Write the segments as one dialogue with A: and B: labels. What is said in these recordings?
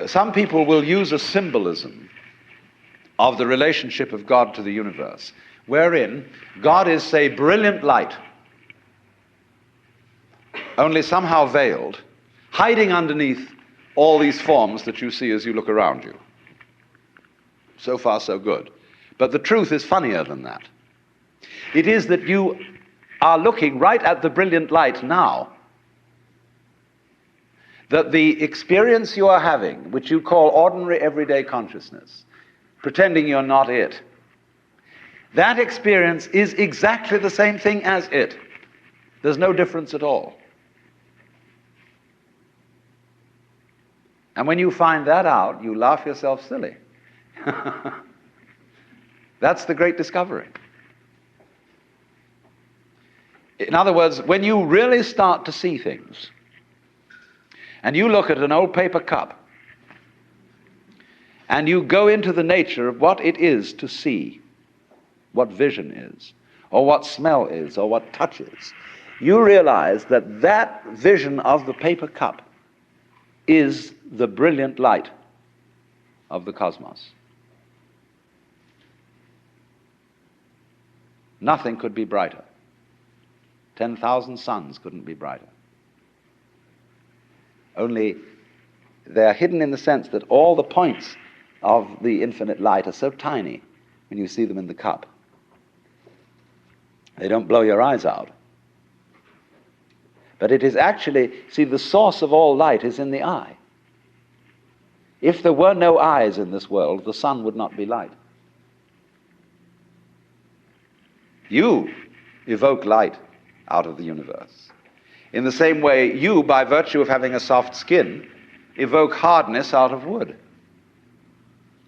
A: some people will use a symbolism of the relationship of God to the universe, wherein God is, say, brilliant light, only somehow veiled, hiding underneath all these forms that you see as you look around you. So far, so good. But the truth is funnier than that. It is that you are looking right at the brilliant light now, that the experience you are having, which you call ordinary everyday consciousness, pretending you're not it, that experience is exactly the same thing as it. There's no difference at all. And when you find that out, you laugh yourself silly. That's the great discovery. In other words, when you really start to see things, and you look at an old paper cup, and you go into the nature of what it is to see, what vision is, or what smell is, or what touch is, you realize that that vision of the paper cup is the brilliant light of the cosmos. Nothing could be brighter. 10,000 suns couldn't be brighter. Only they're hidden in the sense that all the points of the infinite light are so tiny when you see them in the cup. They don't blow your eyes out. But it is actually, see, the source of all light is in the eye. If there were no eyes in this world, the sun would not be light. You evoke light out of the universe. In the same way, you, by virtue of having a soft skin, evoke hardness out of wood.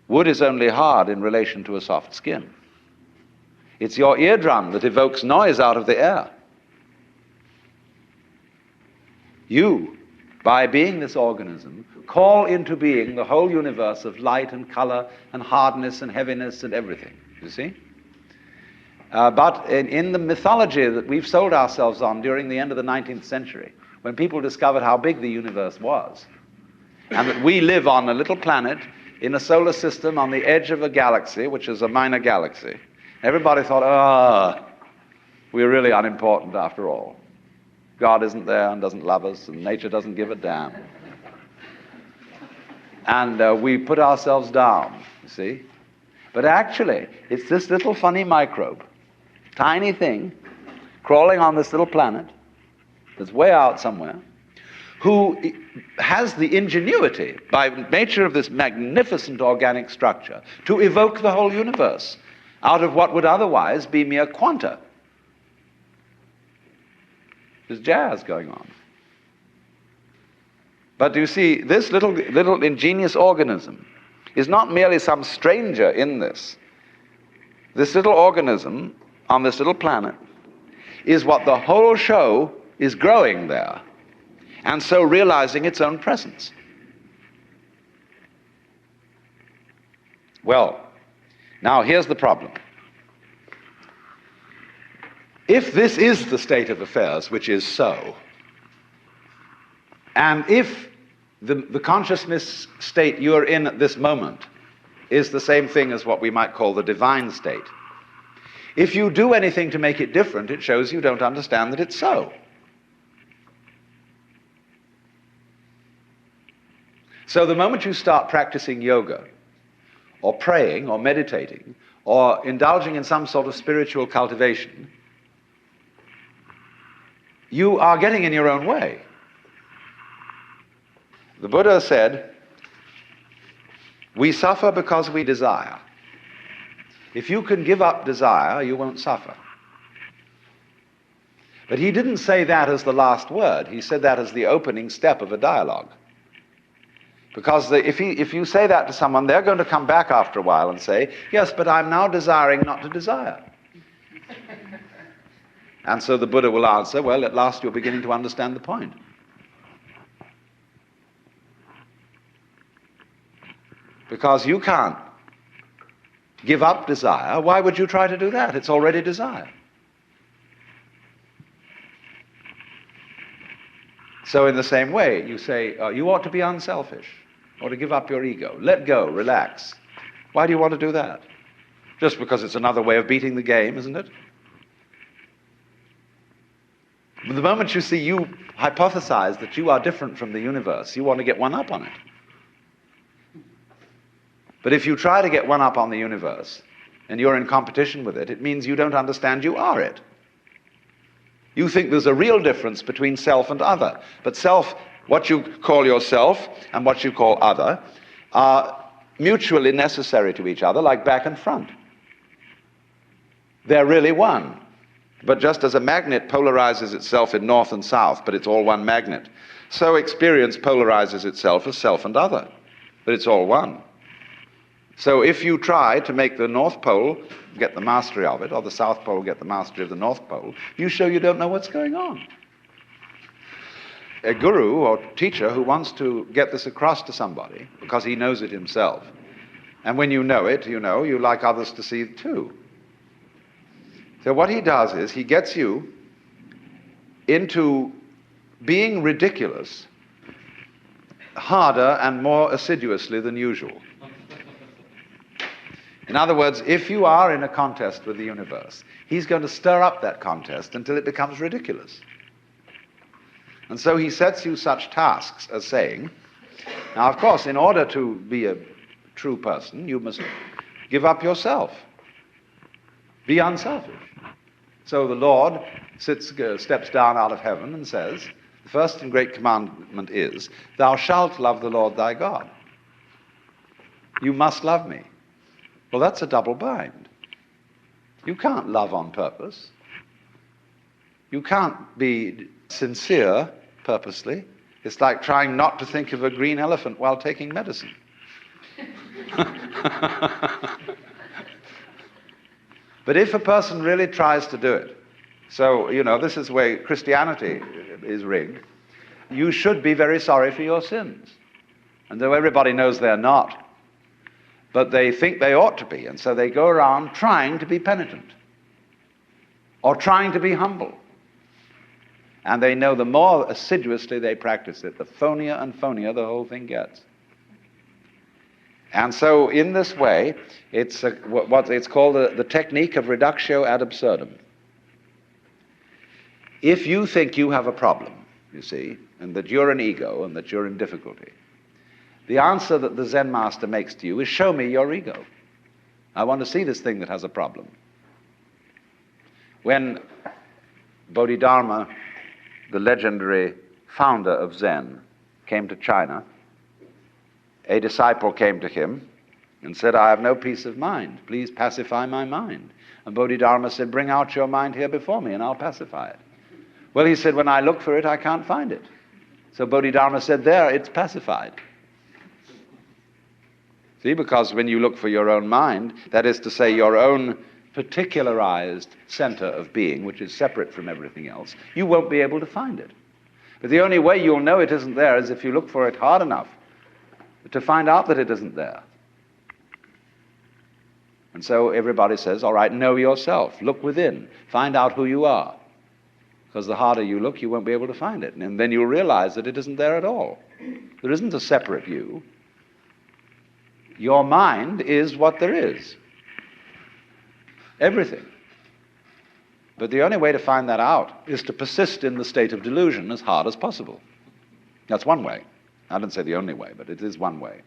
A: Wood is only hard in relation to a soft skin. It's your eardrum that evokes noise out of the air. You, by being this organism, call into being the whole universe of light and color and hardness and heaviness and everything, you see? But in the mythology that we've sold ourselves on during the end of the 19th century, when people discovered how big the universe was, and that we live on a little planet in a solar system on the edge of a galaxy, which is a minor galaxy, everybody thought, we're really unimportant after all. God isn't there and doesn't love us, and nature doesn't give a damn. And we put ourselves down, you see. But actually, it's this little funny microbe, tiny thing, crawling on this little planet that's way out somewhere, who has the ingenuity, by nature of this magnificent organic structure, to evoke the whole universe out of what would otherwise be mere quanta. There's jazz going on. But you see, this little ingenious organism is not merely some stranger in this. This little organism on this little planet is what the whole show is growing there, and so realizing its own presence. Well, now here's the problem. If this is the state of affairs, which is so, and if the consciousness state you're in at this moment is the same thing as what we might call the divine state, if you do anything to make it different, it shows you don't understand that it's so. So the moment you start practicing yoga, or praying, or meditating, or indulging in some sort of spiritual cultivation, you are getting in your own way. The Buddha said, we suffer because we desire. If you can give up desire, you won't suffer. But he didn't say that as the last word. He said that as the opening step of a dialogue. Because if you say that to someone, they're going to come back after a while and say, yes, but I'm now desiring not to desire. And so the Buddha will answer, well, at last you're beginning to understand the point. Because you can't give up desire. Why would you try to do that? It's already desire. So in the same way, you say, you ought to be unselfish. or to give up your ego. Let go, relax. Why do you want to do that? Just because it's another way of beating the game, isn't it? The moment you see you hypothesize that you are different from the universe, you want to get one up on it. But if you try to get one up on the universe, and you're in competition with it, it means you don't understand you are it. You think there's a real difference between self and other. But self, what you call yourself and what you call other, are mutually necessary to each other, like back and front. They're really one. But just as a magnet polarizes itself in north and south, but it's all one magnet, so experience polarizes itself as self and other, but it's all one. So if you try to make the North Pole get the mastery of it, or the South Pole get the mastery of the North Pole, you show you don't know what's going on. A guru or teacher who wants to get this across to somebody, because he knows it himself, and when you know it, you know, you like others to see it too. So what he does is he gets you into being ridiculous harder and more assiduously than usual. In other words, if you are in a contest with the universe, he's going to stir up that contest until it becomes ridiculous. And so he sets you such tasks as saying, now of course, in order to be a true person, you must give up yourself. Be unselfish. So the Lord steps down out of heaven and says, the first and great commandment is, thou shalt love the Lord thy God. You must love me. Well, that's a double bind. You can't love on purpose. You can't be sincere purposely. It's like trying not to think of a green elephant while taking medicine. But if a person really tries to do it, so, you know, this is the way Christianity is rigged, you should be very sorry for your sins. And though everybody knows they're not, but they think they ought to be, and so they go around trying to be penitent or trying to be humble. And they know the more assiduously they practice it, the phonier and phonier the whole thing gets. And so in this way, it's what it's called the technique of reductio ad absurdum. If you think you have a problem, you see, and that you're an ego and that you're in difficulty, the answer that the Zen master makes to you is, show me your ego. I want to see this thing that has a problem. When Bodhidharma, the legendary founder of Zen, came to China, a disciple came to him and said, I have no peace of mind. Please pacify my mind. And Bodhidharma said, bring out your mind here before me and I'll pacify it. Well, he said, when I look for it, I can't find it. So Bodhidharma said, there, it's pacified. See, because when you look for your own mind, that is to say your own particularized center of being, which is separate from everything else, you won't be able to find it. But the only way you'll know it isn't there is if you look for it hard enough to find out that it isn't there. And so everybody says, all right, know yourself, look within, find out who you are. Because the harder you look, you won't be able to find it. And then you'll realize that it isn't there at all. There isn't a separate you. Your mind is what there is. Everything. But the only way to find that out is to persist in the state of delusion as hard as possible. That's one way. I don't say the only way, but it is one way.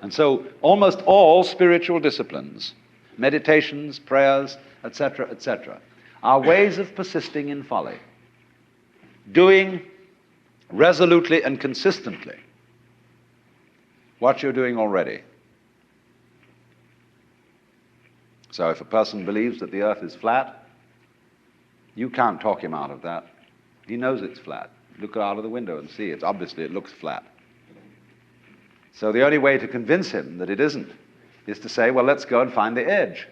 A: And so almost all spiritual disciplines, meditations, prayers, etc., are ways of persisting in folly. Doing resolutely and consistently what you're doing already. So if a person believes that the earth is flat, you can't talk him out of that. He knows it's flat. Look out of the window and see. Obviously it looks flat. So the only way to convince him that it isn't is to say, well, let's go and find the edge.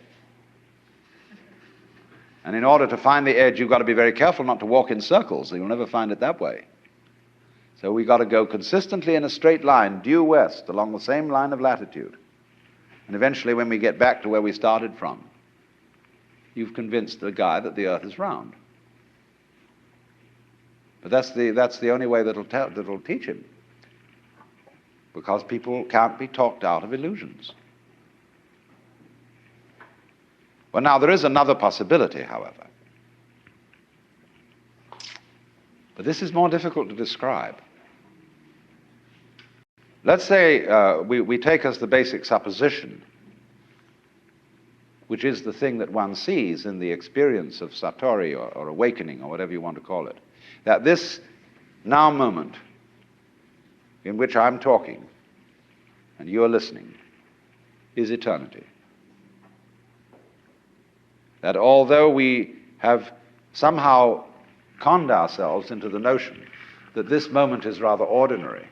A: And in order to find the edge, you've got to be very careful not to walk in circles, or you'll never find it that way. So we've got to go consistently in a straight line, due west, along the same line of latitude. And eventually, when we get back to where we started from, you've convinced the guy that the earth is round. But that's the only way that'll teach him. because people can't be talked out of illusions. Well, now, there is another possibility, however. But this is more difficult to describe. Let's say we take as the basic supposition, which is the thing that one sees in the experience of Satori or awakening or whatever you want to call it, that this now moment in which I'm talking and you're listening is eternity. That although we have somehow conned ourselves into the notion that this moment is rather ordinary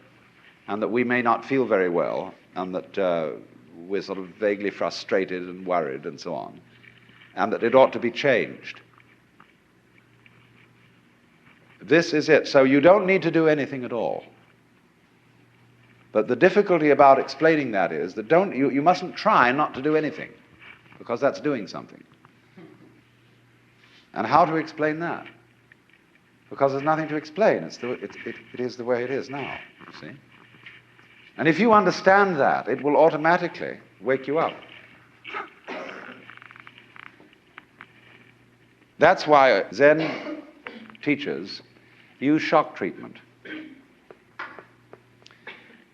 A: and that we may not feel very well and that we're sort of vaguely frustrated and worried and so on, and that it ought to be changed. This is it. So you don't need to do anything at all. But the difficulty about explaining that is that you mustn't try not to do anything, because that's doing something. And how to explain that? Because there's nothing to explain. It is the way it is now, you see. And if you understand that, it will automatically wake you up. That's why Zen teachers use shock treatment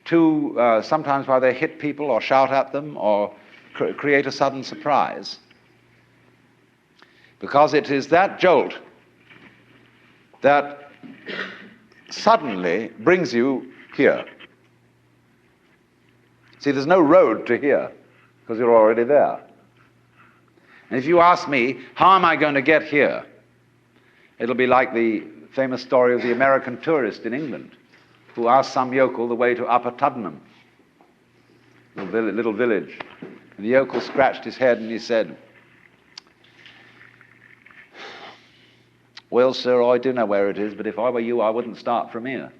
A: to sometimes why they hit people or shout at them or create a sudden surprise. Because it is that jolt that suddenly brings you here. See, there's no road to here, because you're already there. And if you ask me, how am I going to get here? It'll be like the famous story of the American tourist in England who asked some yokel the way to Upper Tuddenham, little village. And the yokel scratched his head and he said, "Well, sir, I do know where it is, but if I were you, I wouldn't start from here."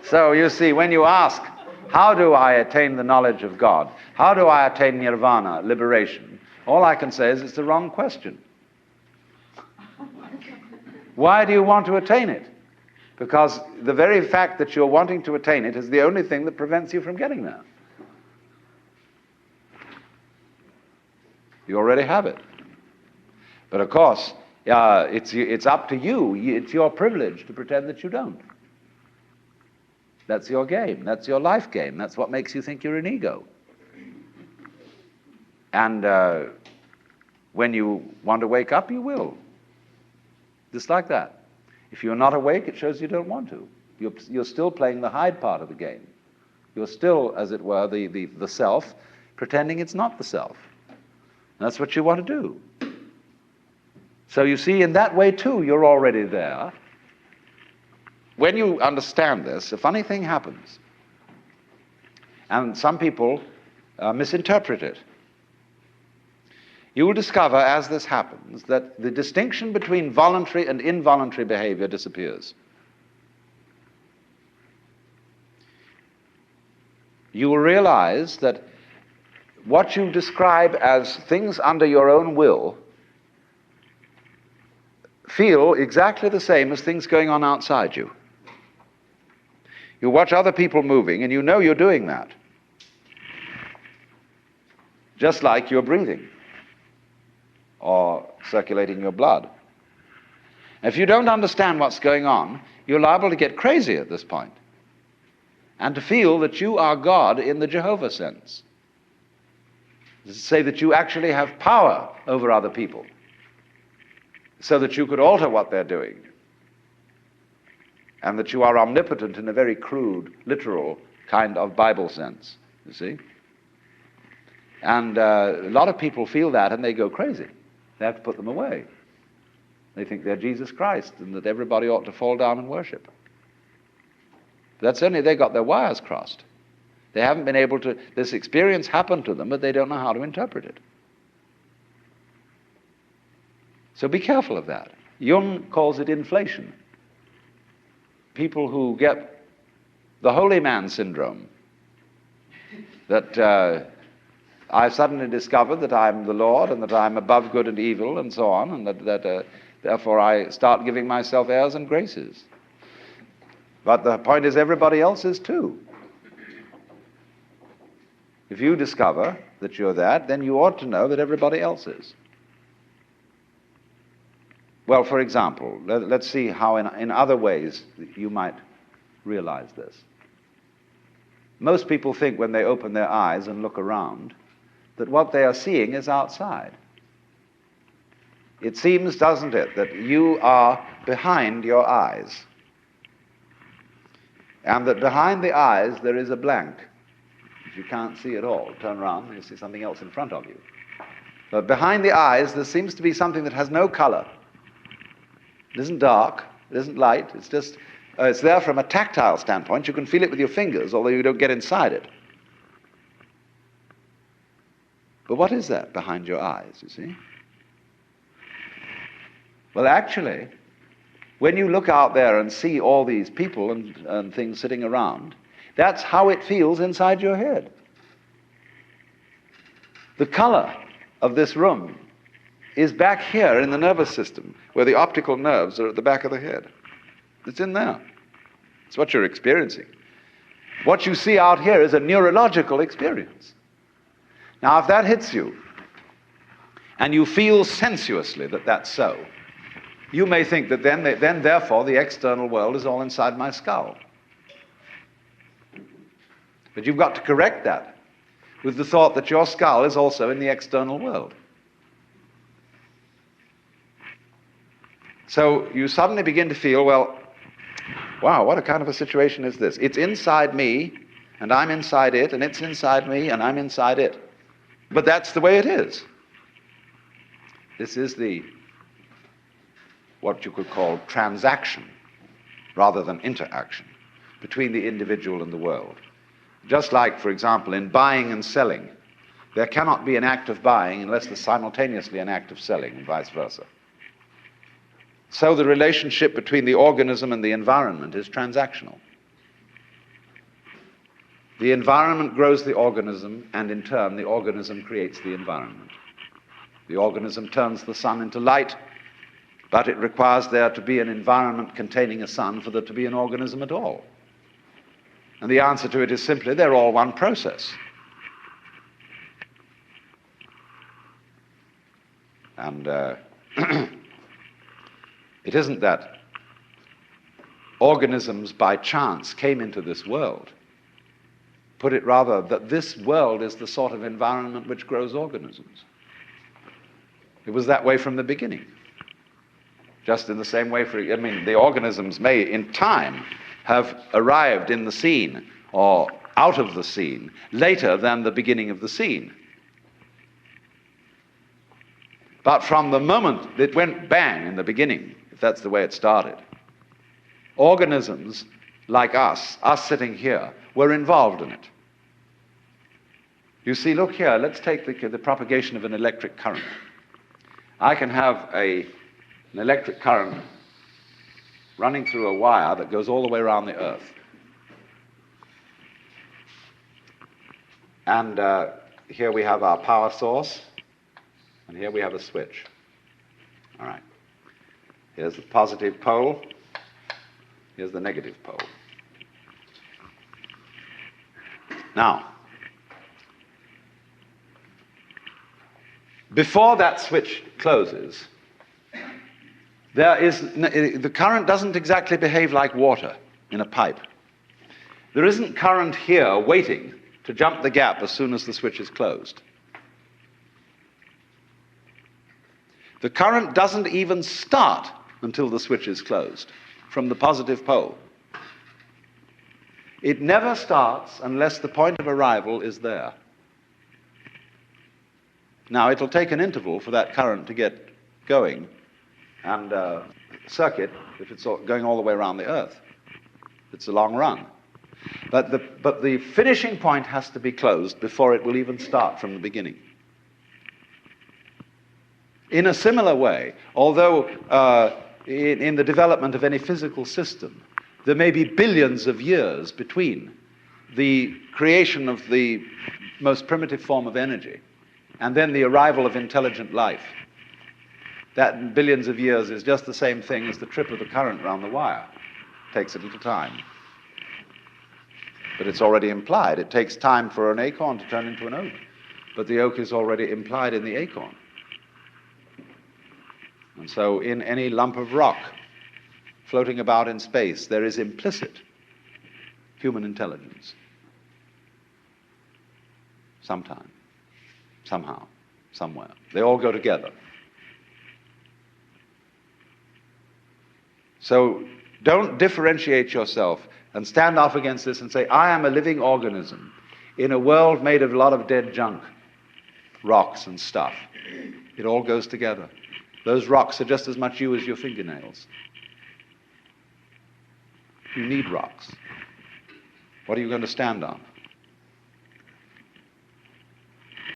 A: So you see, when you ask, how do I attain the knowledge of God? How do I attain nirvana, liberation? All I can say is it's the wrong question. Why do you want to attain it? Because the very fact that you're wanting to attain it is the only thing that prevents you from getting there. You already have it. But of course, it's up to you. It's your privilege to pretend that you don't. That's your game. That's your life game. That's what makes you think you're an ego. And when you want to wake up, you will. Just like that. If you're not awake, it shows you don't want to. You're still playing the hide part of the game. You're still, as it were, the self, pretending it's not the self. And that's what you want to do. So you see, in that way, too, you're already there. When you understand this, a funny thing happens. And some people misinterpret it. You will discover, as this happens, that the distinction between voluntary and involuntary behavior disappears. You will realize that what you describe as things under your own will feel exactly the same as things going on outside you. You watch other people moving, and you know you're doing that. Just like you're breathing or circulating your blood. If you don't understand what's going on, you're liable to get crazy at this point and to feel that you are God in the Jehovah sense. To say that you actually have power over other people so that you could alter what they're doing, and that you are omnipotent in a very crude, literal kind of Bible sense, you see? And a lot of people feel that and they go crazy. They have to put them away. They think they're Jesus Christ and that everybody ought to fall down and worship. That's only they got their wires crossed. They haven't been able to, this experience happened to them, but they don't know how to interpret it. So be careful of that. Jung calls it inflation. People who get the holy man syndrome, that I suddenly discovered that I'm the Lord and that I'm above good and evil and so on, and that therefore I start giving myself airs and graces. But the point is, everybody else is too. If you discover that you're that, then you ought to know that everybody else is. Well, for example, let's see how in other ways you might realize this. Most people think when they open their eyes and look around that what they are seeing is outside. It seems, doesn't it, that you are behind your eyes, and that behind the eyes there is a blank. If you can't see at all, turn around and you see something else in front of you. But behind the eyes there seems to be something that has no color. It isn't dark, it isn't light, it's just, it's there from a tactile standpoint. You can feel it with your fingers, although you don't get inside it. But what is that behind your eyes, you see? Well, actually, when you look out there and see all these people and things sitting around, that's how it feels inside your head. The color of this room is back here in the nervous system, where the optical nerves are at the back of the head. It's in there. It's what you're experiencing. What you see out here is a neurological experience. Now, if that hits you, and you feel sensuously that that's so, you may think that then therefore, the external world is all inside my skull. But you've got to correct that with the thought that your skull is also in the external world. So you suddenly begin to feel, well, wow, what a kind of a situation is this? It's inside me, and I'm inside it, and it's inside me, and I'm inside it. But that's the way it is. This is what you could call transaction, rather than interaction, between the individual and the world. Just like, for example, in buying and selling, there cannot be an act of buying unless there's simultaneously an act of selling, and vice versa. So the relationship between the organism and the environment is transactional. The environment grows the organism, and in turn the organism creates the environment. The organism turns the sun into light, but it requires there to be an environment containing a sun for there to be an organism at all. And the answer to it is simply, they're all one process. And it isn't that organisms by chance came into this world. Put it rather that this world is the sort of environment which grows organisms. It was that way from the beginning. Just in the same way, the organisms may, in time, have arrived in the scene or out of the scene later than the beginning of the scene. But from the moment it went bang in the beginning, if that's the way it started, organisms like us sitting here, were involved in it. You see, look here, let's take the propagation of an electric current. I can have an electric current running through a wire that goes all the way around the Earth. And here we have our power source, and here we have a switch. All right. Here's the positive pole. Here's the negative pole. Now, before that switch closes, the current doesn't exactly behave like water in a pipe. There isn't current here waiting to jump the gap as soon as the switch is closed. The current doesn't even start until the switch is closed from the positive pole. It never starts unless the point of arrival is there. Now, it'll take an interval for that current to get going and circuit if it's going all the way around the Earth. It's a long run. But the finishing point has to be closed before it will even start from the beginning. In a similar way, although in the development of any physical system, there may be billions of years between the creation of the most primitive form of energy, and then the arrival of intelligent life, that in billions of years is just the same thing as the trip of the current round the wire. It takes a little time. But it's already implied. It takes time for an acorn to turn into an oak, but the oak is already implied in the acorn. And so in any lump of rock floating about in space, there is implicit human intelligence. Sometime, somehow, somewhere. They all go together. So don't differentiate yourself and stand off against this and say, I am a living organism in a world made of a lot of dead junk, rocks and stuff. It all goes together. Those rocks are just as much you as your fingernails. You need rocks. What are you going to stand on?